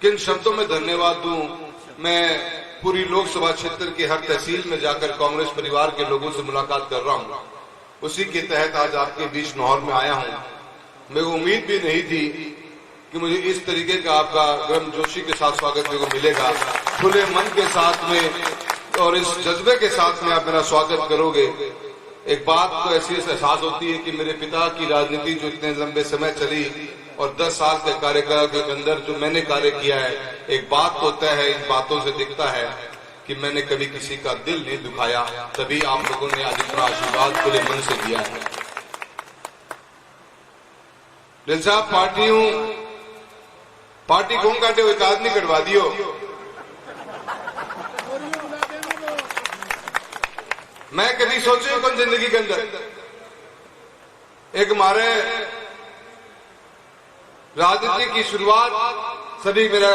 किन शब्दों में धन्यवाद दूं। मैं पूरी लोकसभा क्षेत्र के हर तहसील में जाकर कांग्रेस परिवार के लोगों से मुलाकात कर रहा हूं। उसी के तहत आज आपके बीच लाहौर में आया हूं। मेरे को उम्मीद भी नहीं थी कि मुझे इस तरीके का आपका गर्मजोशी के साथ स्वागत मेरे को मिलेगा। खुले मन के साथ में और इस जज्बे के साथ में आप मेरा स्वागत करोगे। एक बात तो ऐसी एहसास होती है कि मेरे पिता की राजनीति जो इतने लंबे समय चली और 10 साल के कार्यकाल के अंदर जो मैंने कार्य किया है, एक बात तो तय है, इन बातों से दिखता है कि मैंने कभी किसी का दिल नहीं दुखाया। तभी आप लोगों ने आज इतना आशीर्वाद खुले मन से दिया है। दिल साहब, पार्टी कौन काटे, एक आदमी कटवा दियो। मैं कभी सोचे कौन जिंदगी के अंदर एक हमारे राजनीति की शुरुआत सभी मेरा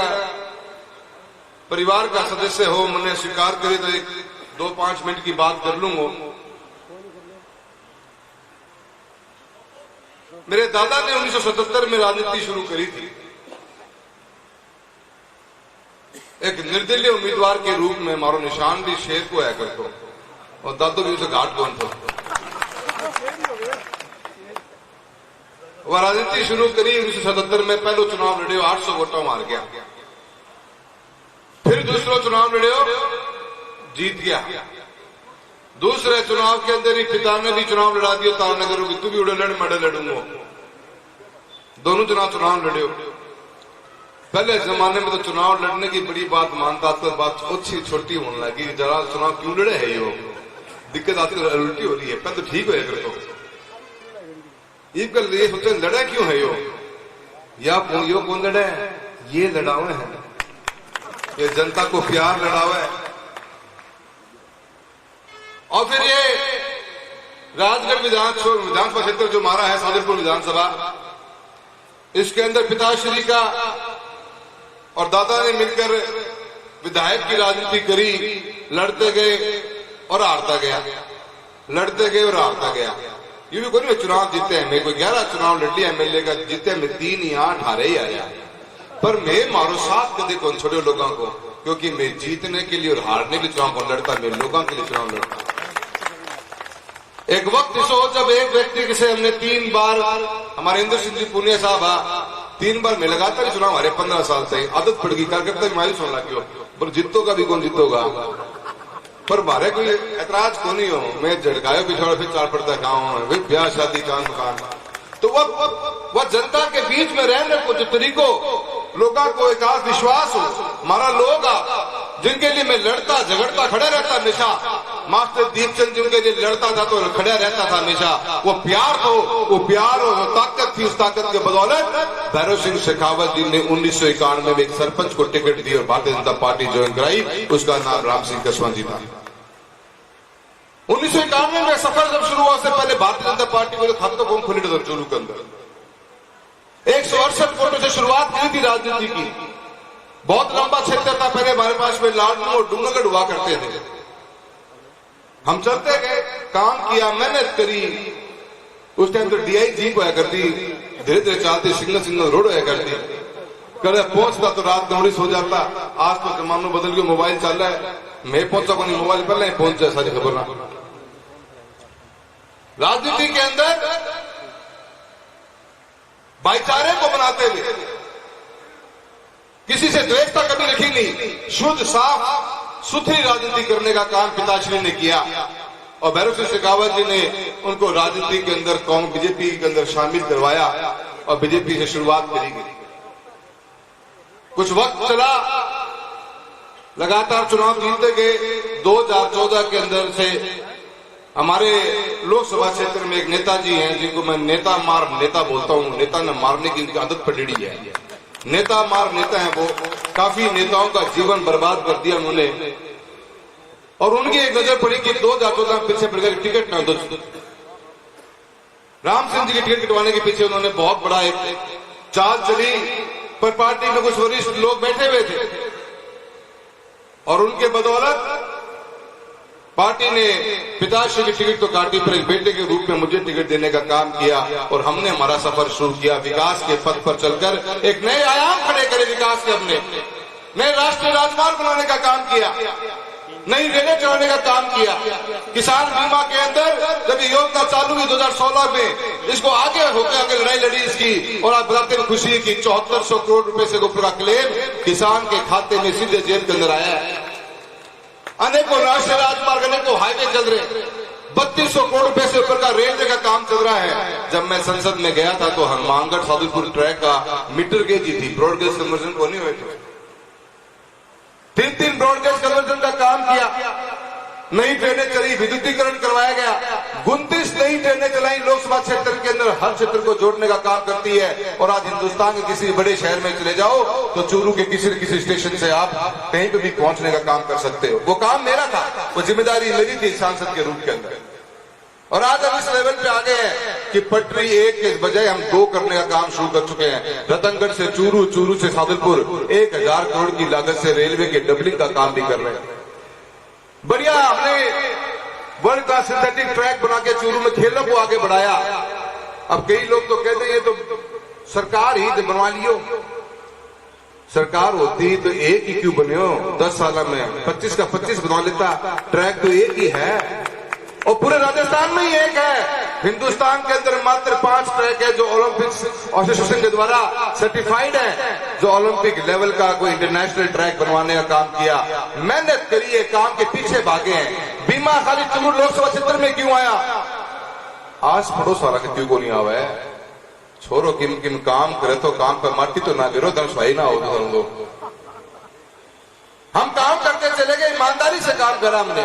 परिवार का सदस्य हो, मैंने स्वीकार करी तो एक 2-5 मिनट की बात कर लूंगा। मेरे दादा ने 1977 में राजनीति शुरू करी थी, एक निर्दलीय उम्मीदवार के रूप में। मारो निशान भी शेर को है करतो और दादो भी उसे घाट कौन था। वह राजनीति शुरू करी 1977 में। पहलो चुनाव लड़े, 800 वोटों मार गया। फिर दूसरा चुनाव लड़े, जीत गया। दूसरे चुनाव के अंदर ही पिता ने भी चुनाव लड़ा दिया तारनगर की, तू भी उड़े लड़ मैं लड़ूंगा। दोनों चुनाव लड़े। पहले जमाने में तो चुनाव लड़ने की बड़ी बात मानता, तो बात अच्छी छोटी होने लगी। जरा चुनाव क्यों लड़े है, यो दिक्कत आती उल्टी हो रही है। पहले तो ठीक हो कर तो ये सोचे लड़ा क्यों है यो कौन लड़ा है, ये लड़ावे है, ये जनता को प्यार लड़ावा है। और फिर ये राजगढ़ विधानसभा क्षेत्र जो हमारा है, सादुलपुर विधानसभा, इसके अंदर पिताश्री का और दादा ने मिलकर विधायक की राजनीति करी। लड़ते गए और हारता गया, लड़ते गए और हारता गया। ये भी कोई चुनाव जीते हैं, मैं कोई 11 चुनाव लड़ लिया एमएलए का, जीते मैं 3 या 8 हारे ही आया। पर मैं मारो साथ कदे कौन छोड़े लोगों को, क्योंकि मैं जीतने के लिए और हारने के चुनाव कौन लड़ता, मैं लोगों के लिए चुनाव लड़ता। एक वक्त सोच, जब एक व्यक्ति से हमने 3 बार, हमारे इंद्र सिंह जी पुनिया साहब 3 बार में लगातार चुनाव हमारे 15 साल से आदत पड़ गई। कार्यकर्ता मायूस होने लग गया, पर जीतोगा भी कौन जीतोगा। पर मारे कोई ऐतराज को नहीं हो, मैं झड़कायो पिछड़ फिर 4 पड़ता गाँव में ब्याह शादी चांद मकान। तो वह जनता के बीच में रहने को जो तरीको लोगों को एक आध विश्वास हो, हमारा लोग जिनके लिए मैं लड़ता झगड़ता खड़े रहता हमेशा। मास्टर दीपचंद जी उनके लिए लड़ता था तो खड़ा रहता था हमेशा। वो प्यार तो वो प्यार और ताकत थी, उस ताकत के बदौलत भैरव सिंह शेखावत जी ने 1991 में एक सरपंच को टिकट दी और भारतीय जनता पार्टी ज्वाइन कराई। उसका नाम राम सिंह कसवां जी था। 1991 में सफर जब शुरू हुआ, से पहले भारतीय जनता पार्टी को खातों को खुली नजर चोरू के अंदर 168 वोटों से शुरुआत की थी राजनीति की। बहुत लंबा क्षेत्र था। पहले हमारे पास में लाडनू और डूंगरगढ़ हुआ करते थे। हम चलते गए, काम किया, मेहनत करी। उस टाइम तो डीआई जीप होया करती, धीरे धीरे चलती, सिग्नल रोड होया करती। कल पहुंचता तो रात 9 हो जाता। आज तो जमाना बदल गया, मोबाइल चल रहा है। मैं पहुंचा को नहीं, मोबाइल पहले ही पहुंच जाए, सारी खबर ना। राजनीति के अंदर भाईचारे को बनाते हुए किसी से द्वेषता कभी रखी नहीं, शुद्ध साफ सुथरी राजनीति करने का काम पिताश्री ने किया। और भैरव सिंह शेखावत जी ने उनको राजनीति के अंदर बीजेपी के अंदर शामिल करवाया और बीजेपी से शुरुआत करी गई। कुछ वक्त चला, लगातार चुनाव जीतते गए। 2014 के अंदर से हमारे लोकसभा क्षेत्र में एक नेताजी हैं, जिनको मैं नेता बोलता हूं। नेता न मारने की उनकी आदत पड़ी है। नेता हैं वो। काफी नेताओं का जीवन बर्बाद कर दिया उन्होंने। और उनकी एक नजर पड़ी कि 2014 पीछे पड़ गए टिकट न दो। राम सिंह जी की टिकट कटवाने के पीछे उन्होंने बहुत बड़ा एक चाल चली। पर पार्टी में कुछ वरिष्ठ लोग बैठे हुए थे और उनके बदौलत पार्टी ने पिताश्री की टिकट तो काटी, पर एक बेटे के रूप में मुझे टिकट देने का काम किया और हमने हमारा सफर शुरू किया। विकास के पथ पर चलकर एक नए आयाम खड़े करे विकास विकास के हमने, नए राष्ट्रीय राजमार्ग बनाने का काम किया, नई रेलें चलाने का काम किया। किसान बीमा के अंदर जब ये योजना चालू हुई 2016 में, इसको आगे होकर आगे लड़ाई लड़ी इसकी, और आप बताते हैं खुशी की 7400 करोड़ रुपए से ऊपर का क्लेम किसान के खाते में सीधे जेब के अंदर आया है। अनेकों राष्ट्रीय राजमार्ग, अनेकों हाईवे चल रहे, 3200 करोड़ रुपए से ऊपर का रेलवे का काम चल रहा है। जब मैं संसद में गया था तो हनुमानगढ़ सादुलपुर ट्रैक का मीटर गेज ही थी, ब्रॉडगेज कन्वर्जन को नहीं हुए थे। 3 ब्रॉडगेज कन्वर्जन का काम किया, नई ट्रेनें चली, विद्युतीकरण करवाया गया, 29 नई ट्रेनें चलाई लोकसभा क्षेत्र के अंदर, हर क्षेत्र को जोड़ने का काम करती है। और आज हिंदुस्तान के किसी बड़े शहर में चले जाओ तो चूरू के किसी न किसी स्टेशन से आप कहीं पे भी पहुंचने का काम कर सकते हो। वो काम मेरा था, वो जिम्मेदारी मेरी थी सांसद के रूप के अंदर। और आज हम इस लेवल पे आ गए हैं कि पटरी 1 के बजाय हम 2 करने का काम शुरू कर चुके हैं। रतनगढ़ से चूरू, चूरू से सादुलपुर 1000 करोड़ की लागत से रेलवे के डबलिंग का काम भी कर रहे हैं। बढ़िया, हमने वर्ल्ड क्लास सिंथेटिक ट्रैक बना के चूरू में खेलों को आगे बढ़ाया। अब कई लोग तो कहते हैं ये तो सरकार ही बनवा लियो, सरकार होती तो एक ही क्यों बने हो, 10 साल में 25 का 25 बनवा लेता। ट्रैक तो एक ही है और पूरे राजस्थान में ही एक है। हिंदुस्तान के अंदर मात्र 5 ट्रैक है जो ओलंपिक्स एसोसिएशन के द्वारा सर्टिफाइड है, जो ओलंपिक लेवल का कोई इंटरनेशनल ट्रैक बनवाने का काम किया। मेहनत करिए, काम के पीछे भागे हैं। बीमा खाली चूरू लोकसभा क्षेत्र में क्यों आया, आस पड़ोस वाला क्यों को नहीं आवा है। छोरो किम किम काम करे तो काम पर माटी तो ना गिरो, धन स्वाई ना हो तो हम काम करते चले गए, ईमानदारी से काम करा हमने,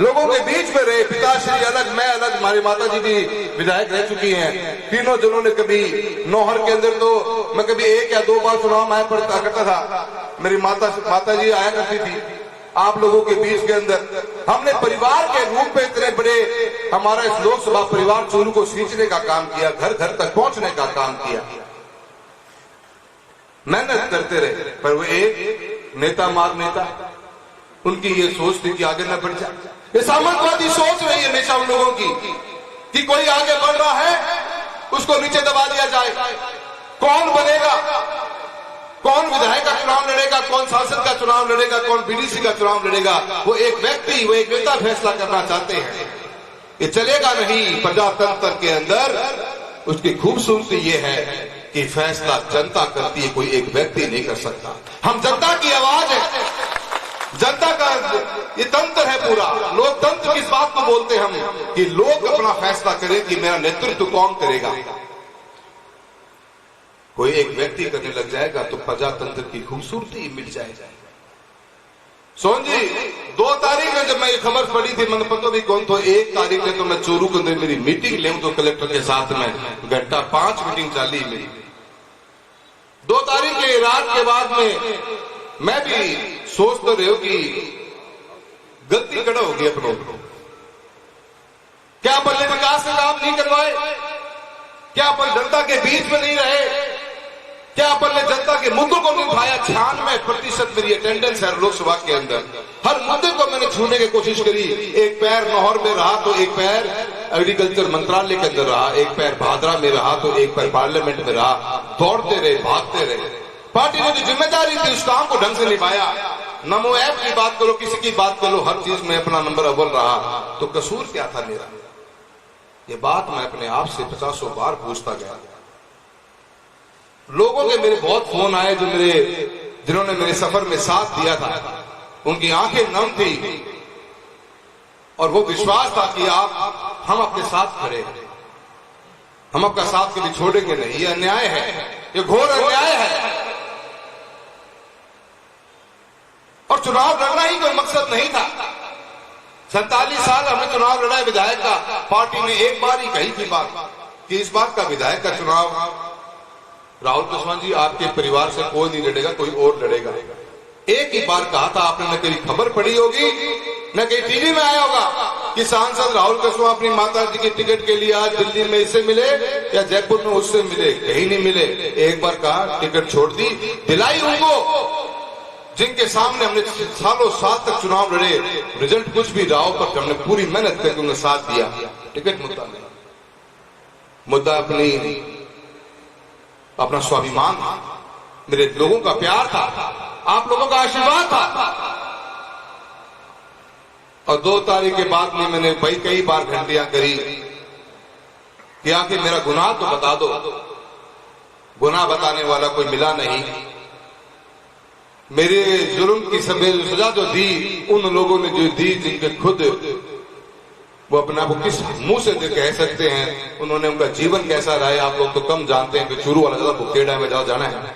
लोगों के बीच में रहे। पिताश्री अलग, मैं अलग, हमारी माता जी भी विधायक रह चुकी हैं। तीनों जनों ने कभी नौहर के अंदर तो मैं कभी 1 या 2 बार चुनाव में पढ़ता करता था, मेरी माता जी आया करती थी आप लोगों के बीच के अंदर। हमने परिवार के रूप में इतने बड़े हमारा इस लोकसभा परिवार चूरू को सींचने का काम किया, घर घर तक पहुंचने का काम किया, मेहनत करते रहे। पर वो एक नेता मार नेता, उनकी ये सोच थी कि आगे न बढ़ जाए। ये सामंतवादी सोच रही है हमेशा उन लोगों की कि कोई आगे बढ़ रहा है उसको नीचे दबा दिया जाए। कौन बनेगा, कौन विधायक का चुनाव लड़ेगा, कौन सांसद का चुनाव लड़ेगा, कौन बीडीसी का चुनाव लड़ेगा, वो एक व्यक्ति, वो एक नेता फैसला करना चाहते हैं। ये चलेगा नहीं। प्रजातंत्र के अंदर उसकी खूबसूरती ये है कि फैसला जनता करती है, कोई एक व्यक्ति नहीं कर सकता। हम जनता की आवाज है, जनता का ये तंत्र है पूरा। लोकतंत्र किस बात को बोलते हैं हम, कि लोग अपना फैसला करें कि मेरा नेतृत्व कौन करेगा। कोई एक व्यक्ति करने लग जाएगा तो प्रजातंत्र की खूबसूरती मिल जाएगी। सोन जी, 2 तारीख में जब मैं ये खबर पढ़ी थी, मैंने पता भी कौन तो 1 तारीख में तो मैं चूरू के अंदर मेरी मीटिंग ले तो कलेक्टर के साथ में 1:05 मीटिंग चाली मेरी। 2 तारीख के रात के बाद में मैं भी सोच तो रहे हो कि गलती कड़ा होगी अपनों। क्या अपन ने विकास के काम नहीं करवाए, क्या अपन जनता के बीच में नहीं रहे, क्या अपन ने जनता के मुद्दों को नहीं उठाया। 96% मेरी अटेंडेंस है लोकसभा के अंदर, हर मुद्दे को मैंने छूने की कोशिश करी। एक पैर नौहर में रहा तो एक पैर एग्रीकल्चर मंत्रालय के अंदर रहा, एक पैर भादरा में रहा तो एक पैर पार्लियामेंट में रहा। दौड़ते रहे, भागते रहे। पार्टी ने जो जिम्मेदारी थी उस काम को ढंग से निभाया। नमो ऐप की बात करो, किसी की बात करो, हर चीज में अपना नंबर अव्वल रहा। तो कसूर क्या था मेरा, ये बात मैं अपने आप से 50 बार पूछता गया। लोगों के मेरे बहुत फोन आए जो जिन्होंने मेरे सफर में साथ दिया था, उनकी आंखें नम थी और वो विश्वास था कि हम अपने साथ खड़े हैं, हम आपका साथ कभी छोड़ेंगे नहीं। ये अन्याय है, ये घोर अन्याय है। और चुनाव लड़ना ही कोई मकसद नहीं था। 47 साल हमने चुनाव लड़ा है विधायक का। पार्टी ने एक बार ही कही थी बात कि इस बात का विधायक का चुनाव राहुल कुशवाहा जी आपके परिवार से कोई नहीं लड़ेगा, कोई और लड़ेगा। एक ही बार कहा था आपने, न कहीं खबर पड़ी होगी न कहीं टीवी में आया होगा कि सांसद राहुल कुशवाहा अपनी माता जी की टिकट के लिए आज दिल्ली में इससे मिले या जयपुर में उससे मिले, कहीं नहीं मिले। एक बार कहा टिकट छोड़ दी, दिलाई उनको जिनके सामने हमने सालों साल तक चुनाव लड़े, रिजल्ट कुछ भी रहा हो पर हमने पूरी मेहनत करके उन्हें साथ दिया। टिकट मुद्दा नहीं, मुद्दा अपना स्वाभिमान था। मेरे लोगों का प्यार था, आप लोगों का आशीर्वाद था। और 2 तारीख के बाद में मैंने भाई कई बार घंटियां करी कि आखिर मेरा गुनाह तो बता दो। गुनाह बताने वाला कोई मिला नहीं। मेरे जुर्म की सजा जो दी उन लोगों ने जो दी जिनके खुद वो अपने आप को किस मुंह से कह सकते हैं, उन्होंने उनका जीवन कैसा रहा है आप लोग तो कम जानते हैं कि चूरू वाला ज्यादा बुखेड़ा में जाना है।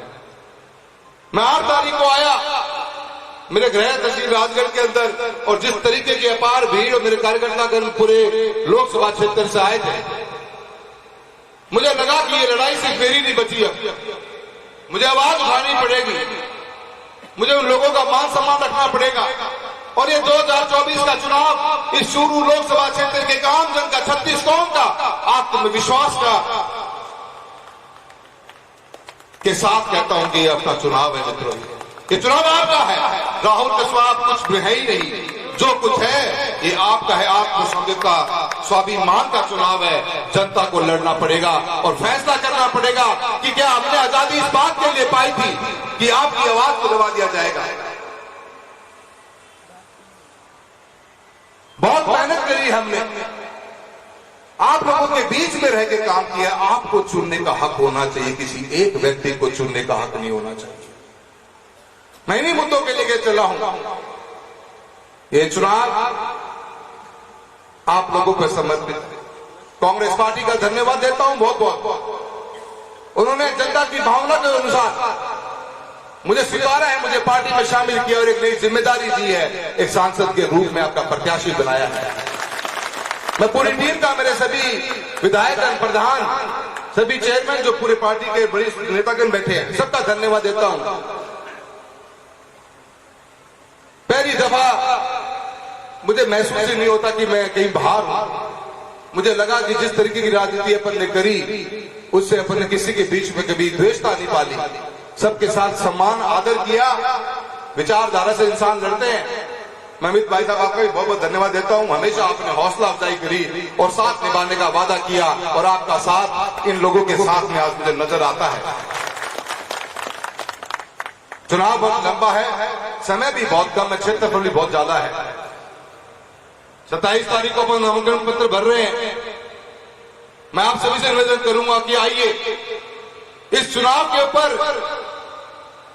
मैं 8 तारीख को आया मेरे गृह तहसील राजगढ़ के अंदर, और जिस तरीके की अपार भीड़ और मेरे कार्यकर्तागण पूरे लोकसभा क्षेत्र से आए थे, मुझे लगा कि ये लड़ाई सिर्फ मेरी नहीं बची है, मुझे आवाज उठानी पड़ेगी, मुझे उन लोगों का मान सम्मान रखना पड़ेगा। और ये 2024 का चुनाव इस चूरू लोकसभा क्षेत्र के आम जन का, 36 कौम का आत्मविश्वास का के साथ कहता हूं कि ये आपका चुनाव है मित्रों, ये चुनाव आपका है। राहुल कस्बा आप कुछ है ही नहीं, जो कुछ है ये आपका है। आत्मसंदेह का, स्वाभिमान का चुनाव है। जनता को लड़ना पड़ेगा और फैसला करना पड़ेगा कि क्या हमने आजादी इस बात के लिए पाई थी कि आपकी आवाज को दबा दिया जाएगा। बहुत मेहनत करी हमने, आप लोगों के बीच में रह के काम किया। आपको चुनने का हक होना चाहिए, किसी एक व्यक्ति को चुनने का हक नहीं होना चाहिए। मैं इन्हीं मुद्दों के लेके चला हूं। ये चुनाव आप लोगों पर समर्पित है। कांग्रेस पार्टी का धन्यवाद देता हूं बहुत बहुत। उन्होंने जनता की भावना के अनुसार मुझे स्वीकारा है, मुझे पार्टी में शामिल किया और एक नई जिम्मेदारी दी है, एक सांसद के रूप में आपका प्रत्याशी बनाया है। मैं पूरी टीम का, मेरे सभी विधायक, प्रधान, सभी चेयरमैन जो पूरे पार्टी के वरिष्ठ नेतागण बैठे हैं, सबका धन्यवाद देता हूं। पहली दफा मुझे महसूस ही नहीं होता कि मैं कहीं बाहर हूं। मुझे लगा कि जिस तरीके की राजनीति अपन ने करी उससे अपन ने किसी के बीच में कभी द्वेषता नहीं पाली, सबके साथ सम्मान आदर किया। विचारधारा से इंसान लड़ते हैं। मैं अमित भाई साहब आपका भी बहुत बहुत धन्यवाद देता हूं। हमेशा आपने हौसला अफजाई करी और साथ निभाने का वादा किया, और आपका साथ इन लोगों के साथ में आज मुझे नजर आता है। चुनाव बहुत लंबा है, समय भी बहुत कम है, क्षेत्रफल भी बहुत ज्यादा है। 27 तारीख को अपन नामांकन पत्र भर रहे हैं। मैं आप सभी से निवेदन करूंगा कि आइए, इस चुनाव के ऊपर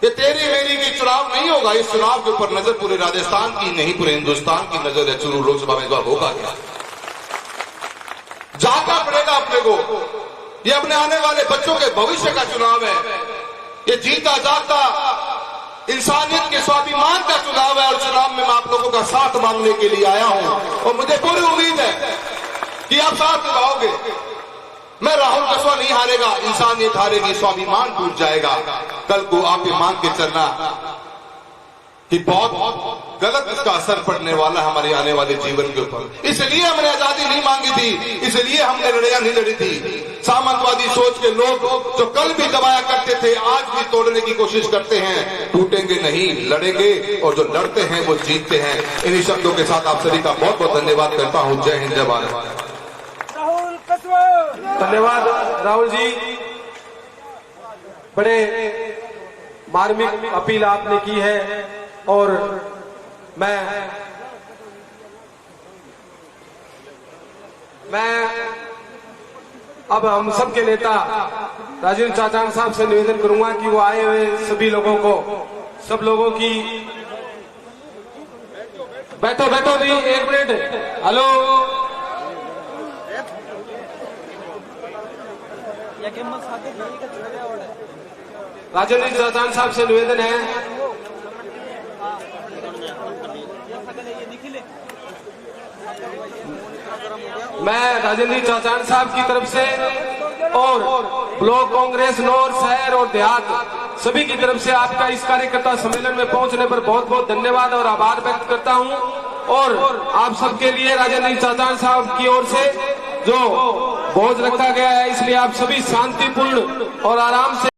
ये तेरी मेरी की चुनाव नहीं होगा। इस चुनाव के ऊपर नजर पूरे राजस्थान की नहीं, पूरे हिंदुस्तान की नजर है। चूरू लोकसभा में इस बार होगा क्या, जागना पड़ेगा अपने को। ये अपने आने वाले बच्चों के भविष्य का चुनाव है। ये जीता जागता इंसानियत के स्वाभिमान का चुनाव है। और चुनाव में मैं आप लोगों का साथ मांगने के लिए आया हूं, और मुझे पूरी उम्मीद है कि आप साथ निभाओगे। मैं राहुल कस्बा नहीं हारेगा, इंसानियत हारेगी, स्वाभिमान टूट जाएगा। कल को आप ये मांग के चलना कि बहुत गलत इसका असर पड़ने वाला है हमारे आने वाले जीवन के ऊपर। इसलिए हमने आजादी नहीं मांगी थी, इसलिए हमने लड़ाइयां नहीं लड़ी थी। सामंतवादी सोच के लोग जो कल भी दबाया करते थे, आज भी तोड़ने की कोशिश करते हैं। टूटेंगे नहीं, लड़ेंगे, और जो लड़ते हैं वो जीतते हैं। इन्हीं शब्दों के साथ आप सभी का बहुत बहुत धन्यवाद करता हूं। जय हिंद, जय भारत। धन्यवाद राहुल जी, बड़े मार्मिक अपील आपने की है। और मैं अब हम सबके नेता राजेंद्र चाचान साहब से निवेदन करूंगा कि वो आए हुए सभी लोगों को, सब लोगों की, बैठो बैठो नहीं, 1 मिनट, हेलो, राजेंद्र चाचान साहब से निवेदन है, मैं राजेंद्र चाचान साहब की तरफ से और ब्लॉक कांग्रेस नौर, शहर और देहात सभी की तरफ से आपका इस कार्यकर्ता सम्मेलन में पहुंचने पर बहुत बहुत धन्यवाद और आभार व्यक्त करता हूं। और आप सबके लिए राजेंद्र चाचान साहब की ओर से जो भोज रखा गया है, इसलिए आप सभी शांतिपूर्ण और आराम से